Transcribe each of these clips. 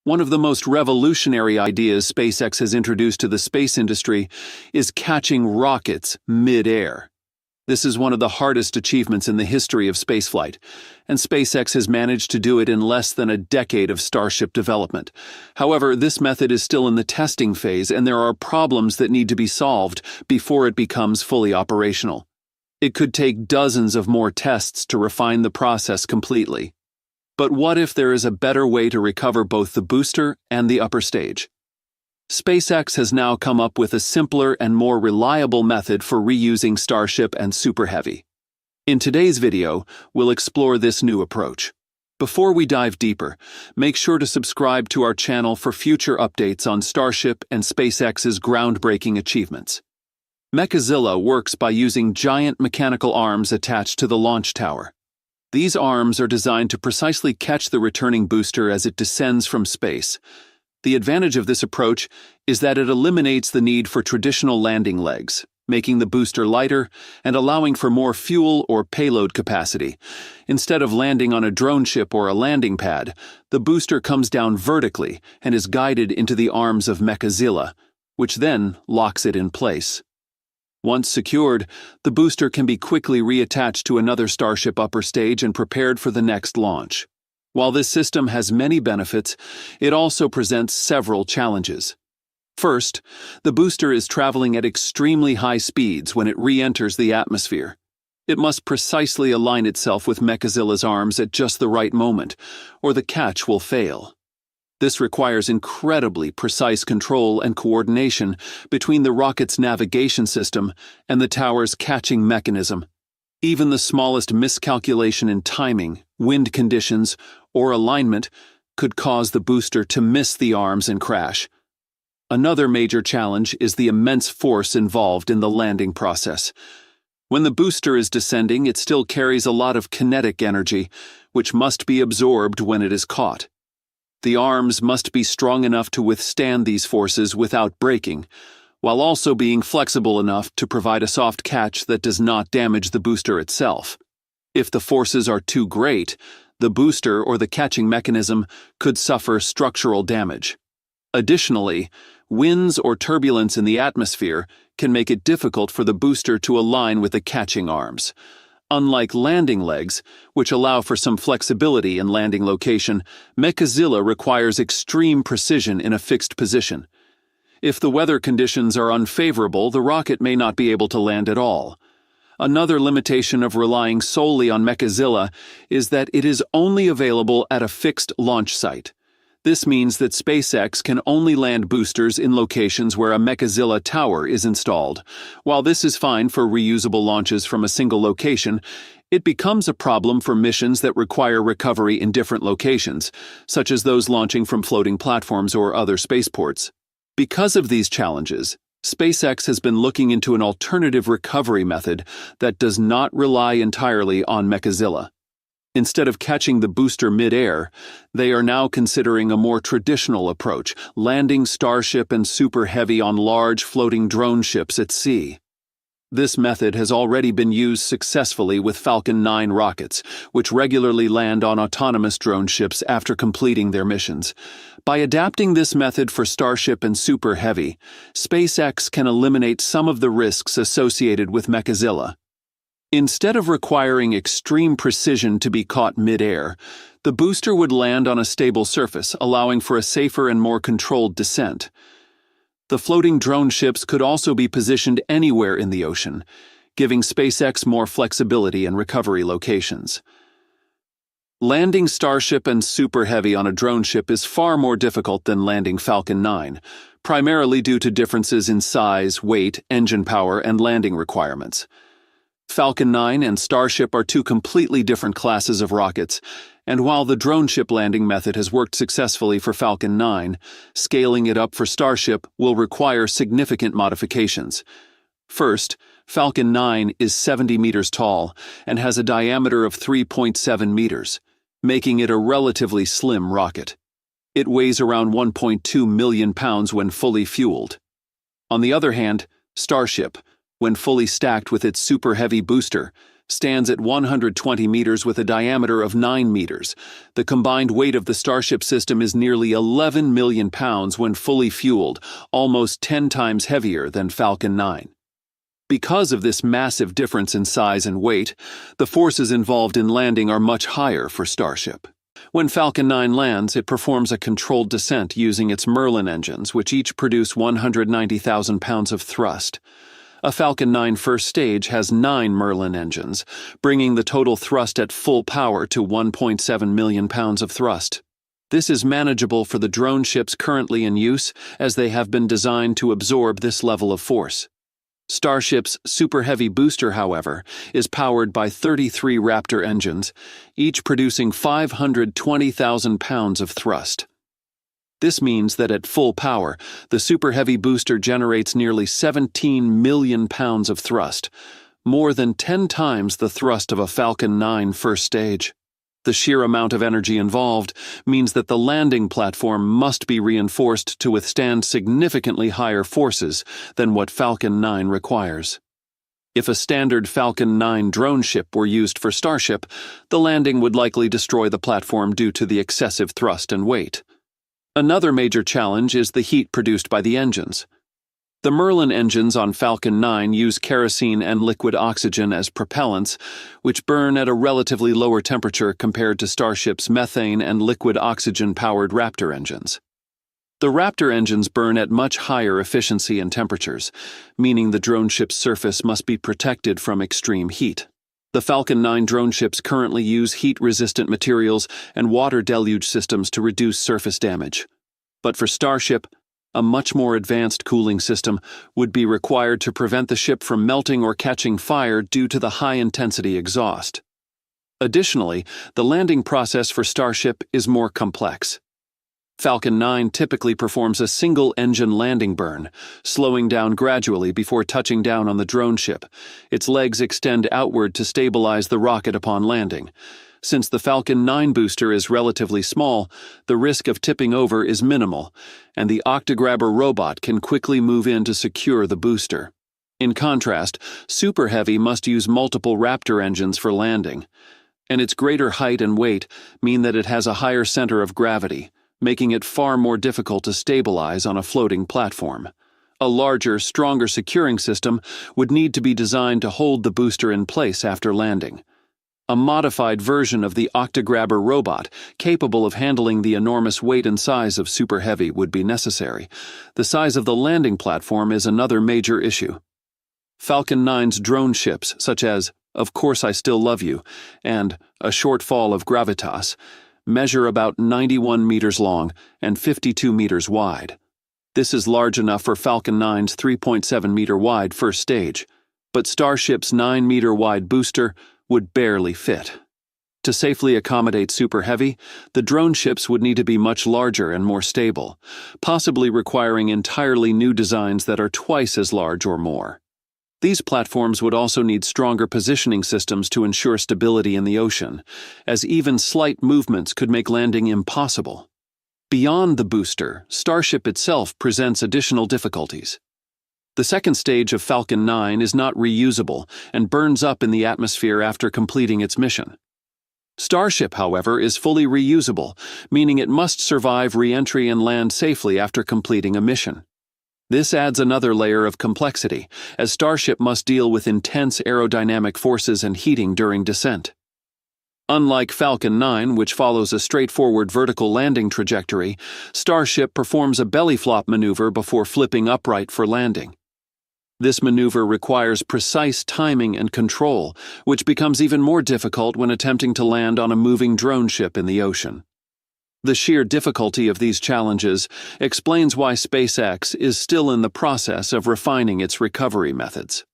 One of the most revolutionary ideas SpaceX has introduced to the space industry is catching rockets mid-air. This is one of the hardest achievements in the history of spaceflight, and SpaceX has managed to do it in less than a decade of Starship development. However, this method is still in the testing phase, and there are problems that need to be solved before it becomes fully operational. It could take dozens of more tests to refine the process completely. But what if there is a better way to recover both the booster and the upper stage? SpaceX has now come up with a simpler and more reliable method for reusing Starship and Super Heavy. In today's video, we'll explore this new approach. Before we dive deeper, make sure to subscribe to our channel for future updates on Starship and SpaceX's groundbreaking achievements. Mechazilla works by using giant mechanical arms attached to the launch tower. These arms are designed to precisely catch the returning booster as it descends from space. The advantage of this approach is that it eliminates the need for traditional landing legs, making the booster lighter and allowing for more fuel or payload capacity. Instead of landing on a drone ship or a landing pad, the booster comes down vertically and is guided into the arms of Mechazilla, which then locks it in place. Once secured, the booster can be quickly reattached to another Starship upper stage and prepared for the next launch. While this system has many benefits, it also presents several challenges. First, the booster is traveling at extremely high speeds when it re-enters the atmosphere. It must precisely align itself with Mechazilla's arms at just the right moment, or the catch will fail. This requires incredibly precise control and coordination between the rocket's navigation system and the tower's catching mechanism. Even the smallest miscalculation in timing, wind conditions, or alignment could cause the booster to miss the arms and crash. Another major challenge is the immense force involved in the landing process. When the booster is descending, it still carries a lot of kinetic energy, which must be absorbed when it is caught. The arms must be strong enough to withstand these forces without breaking, while also being flexible enough to provide a soft catch that does not damage the booster itself. If the forces are too great, the booster or the catching mechanism could suffer structural damage. Additionally, winds or turbulence in the atmosphere can make it difficult for the booster to align with the catching arms. Unlike landing legs, which allow for some flexibility in landing location, Mechazilla requires extreme precision in a fixed position. If the weather conditions are unfavorable, the rocket may not be able to land at all. Another limitation of relying solely on Mechazilla is that it is only available at a fixed launch site. This means that SpaceX can only land boosters in locations where a Mechazilla tower is installed. While this is fine for reusable launches from a single location, it becomes a problem for missions that require recovery in different locations, such as those launching from floating platforms or other spaceports. Because of these challenges, SpaceX has been looking into an alternative recovery method that does not rely entirely on Mechazilla. Instead of catching the booster mid-air, they are now considering a more traditional approach, landing Starship and Super Heavy on large floating drone ships at sea. This method has already been used successfully with Falcon 9 rockets, which regularly land on autonomous drone ships after completing their missions. By adapting this method for Starship and Super Heavy, SpaceX can eliminate some of the risks associated with Mechazilla. Instead of requiring extreme precision to be caught mid-air, the booster would land on a stable surface, allowing for a safer and more controlled descent. The floating drone ships could also be positioned anywhere in the ocean, giving SpaceX more flexibility in recovery locations. Landing Starship and Super Heavy on a drone ship is far more difficult than landing Falcon 9, primarily due to differences in size, weight, engine power, and landing requirements. Falcon 9 and Starship are two completely different classes of rockets, and while the drone ship landing method has worked successfully for Falcon 9, scaling it up for Starship will require significant modifications. First, Falcon 9 is 70 meters tall and has a diameter of 3.7 meters, making it a relatively slim rocket. It weighs around 1.2 million pounds when fully fueled. On the other hand, Starship, when fully stacked with its Super Heavy booster, stands at 120 meters with a diameter of 9 meters. The combined weight of the Starship system is nearly 11 million pounds when fully fueled, almost 10 times heavier than Falcon 9. Because of this massive difference in size and weight, the forces involved in landing are much higher for Starship. When Falcon 9 lands, it performs a controlled descent using its Merlin engines, which each produce 190,000 pounds of thrust. A Falcon 9 first stage has 9 Merlin engines, bringing the total thrust at full power to 1.7 million pounds of thrust. This is manageable for the drone ships currently in use, as they have been designed to absorb this level of force. Starship's Super Heavy booster, however, is powered by 33 Raptor engines, each producing 520,000 pounds of thrust. This means that at full power, the Super Heavy booster generates nearly 17 million pounds of thrust, more than 10 times the thrust of a Falcon 9 first stage. The sheer amount of energy involved means that the landing platform must be reinforced to withstand significantly higher forces than what Falcon 9 requires. If a standard Falcon 9 drone ship were used for Starship, the landing would likely destroy the platform due to the excessive thrust and weight. Another major challenge is the heat produced by the engines. The Merlin engines on Falcon 9 use kerosene and liquid oxygen as propellants, which burn at a relatively lower temperature compared to Starship's methane and liquid oxygen-powered Raptor engines. The Raptor engines burn at much higher efficiency and temperatures, meaning the drone ship's surface must be protected from extreme heat. The Falcon 9 drone ships currently use heat-resistant materials and water deluge systems to reduce surface damage. But for Starship, a much more advanced cooling system would be required to prevent the ship from melting or catching fire due to the high-intensity exhaust. Additionally, the landing process for Starship is more complex. Falcon 9 typically performs a single-engine landing burn, slowing down gradually before touching down on the drone ship. Its legs extend outward to stabilize the rocket upon landing. Since the Falcon 9 booster is relatively small, the risk of tipping over is minimal, and the Octograbber robot can quickly move in to secure the booster. In contrast, Super Heavy must use multiple Raptor engines for landing, and its greater height and weight mean that it has a higher center of gravity, making it far more difficult to stabilize on a floating platform. A larger, stronger securing system would need to be designed to hold the booster in place after landing. A modified version of the Octograbber robot, capable of handling the enormous weight and size of Super Heavy, would be necessary. The size of the landing platform is another major issue. Falcon 9's drone ships, such as Of Course I Still Love You and A Short Fall of Gravitas, measure about 91 meters long and 52 meters wide. This is large enough for Falcon 9's 3.7-meter wide first stage, but Starship's 9-meter wide booster would barely fit. To safely accommodate Super Heavy, the drone ships would need to be much larger and more stable, possibly requiring entirely new designs that are twice as large or more. These platforms would also need stronger positioning systems to ensure stability in the ocean, as even slight movements could make landing impossible. Beyond the booster, Starship itself presents additional difficulties. The second stage of Falcon 9 is not reusable and burns up in the atmosphere after completing its mission. Starship, however, is fully reusable, meaning it must survive re-entry and land safely after completing a mission. This adds another layer of complexity, as Starship must deal with intense aerodynamic forces and heating during descent. Unlike Falcon 9, which follows a straightforward vertical landing trajectory, Starship performs a belly flop maneuver before flipping upright for landing. This maneuver requires precise timing and control, which becomes even more difficult when attempting to land on a moving drone ship in the ocean. The sheer difficulty of these challenges explains why SpaceX is still in the process of refining its recovery methods.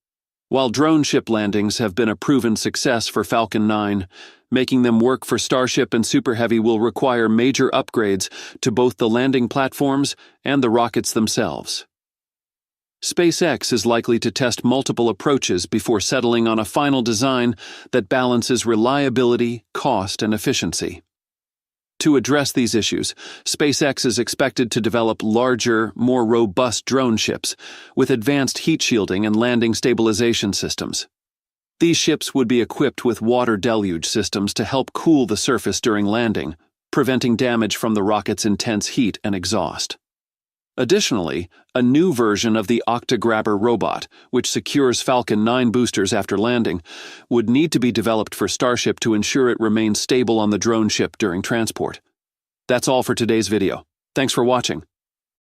While drone ship landings have been a proven success for Falcon 9, making them work for Starship and Super Heavy will require major upgrades to both the landing platforms and the rockets themselves. SpaceX is likely to test multiple approaches before settling on a final design that balances reliability, cost, and efficiency. To address these issues, SpaceX is expected to develop larger, more robust drone ships with advanced heat shielding and landing stabilization systems. These ships would be equipped with water deluge systems to help cool the surface during landing, preventing damage from the rocket's intense heat and exhaust. Additionally, a new version of the Octograbber robot, which secures Falcon 9 boosters after landing, would need to be developed for Starship to ensure it remains stable on the drone ship during transport. That's all for today's video. Thanks for watching.